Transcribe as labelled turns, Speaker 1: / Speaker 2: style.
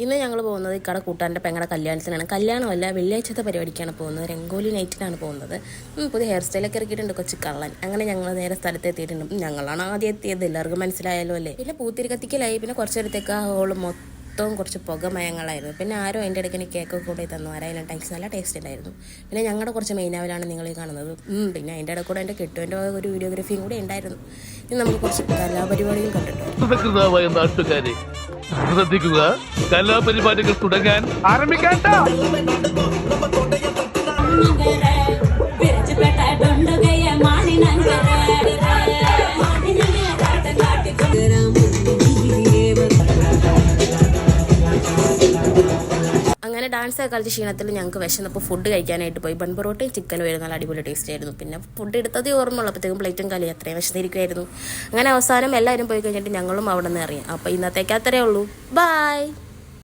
Speaker 1: ഇന്ന് ഞങ്ങൾ പോകുന്നത് ഇക്കടെ കൂട്ടാൻ്റെ പെങ്ങളുടെ കല്യാണത്തിനാണ്. കല്യാണമല്ല, വെള്ളിയാഴ്ചത്തെ പരിപാടിക്കാണ് പോകുന്നത്. രംഗോലി നൈറ്റിനാണ് പോകുന്നത്. പുതിയ ഹെയർ സ്റ്റൈലൊക്കെ ഇറക്കിയിട്ടുണ്ട് കൊച്ചു കള്ളൻ. അങ്ങനെ ഞങ്ങൾ നേരെ സ്ഥലത്ത് എത്തിയിട്ടുണ്ട്. ഞങ്ങളാണ് ആദ്യം എത്തിയത്, എല്ലാവർക്കും മനസ്സിലായാലോ അല്ലേ. പിന്നെ പൂത്തിരി കത്തിക്കലായി. പിന്നെ കുറച്ച് നേരത്തേക്ക് ആ ഹോള് മൊത്തവും കുറച്ച് പുകമയങ്ങളായിരുന്നു. പിന്നെ ആരോ എൻ്റെ ഇടയ്ക്ക് കേക്കൊക്കെ കൂടി തന്നു. ആരായാലും ടാക്സ് നല്ല ടേസ്റ്റ് ഉണ്ടായിരുന്നു. പിന്നെ ഞങ്ങളുടെ കുറച്ച് മെയിനാവലാണ് നിങ്ങൾ ഈ കാണുന്നത്. പിന്നെ അതിൻ്റെ ഇടയിൽ കൂടെ എൻ്റെ കെട്ടുവിൻ്റെ ഒരു വീഡിയോഗ്രാഫിയും കൂടി ഉണ്ടായിരുന്നു. ഇനി നമുക്ക് കുറച്ച് കലാപരിപാടികൾ കണ്ടിട്ടുണ്ട്.
Speaker 2: ശ്രദ്ധിക്കുക, കലാപരിപാടികൾ തുടങ്ങാൻ ആരംഭിക്കാൻ.
Speaker 1: അങ്ങനെ ഡാൻസ് ഒക്കെ കളിച്ച ക്ഷീണത്തിൽ ഞങ്ങൾക്ക് വിശന്നപ്പോൾ ഫുഡ് കഴിക്കാനായിട്ട് പോയി. ബൺ പൊറോട്ടയും ചിക്കനും ആയിരുന്നു. നല്ല അടിപൊളി ടേസ്റ്റ് ആയിരുന്നു. പിന്നെ ഫുഡ് എടുത്തതേ ഓർമ്മയുള്ളപ്പോഴത്തേക്കും പ്ലേറ്റും കളി അത്രയും വിശന്നിരിക്കുമായിരുന്നു. അങ്ങനെ അവസാനം എല്ലാവരും പോയി കഴിഞ്ഞിട്ട് ഞങ്ങളും അവിടെ നിന്ന് ഇറങ്ങി. അപ്പോൾ ഇന്നത്തേക്ക് അത്രയേ ഉള്ളൂ. ബൈ.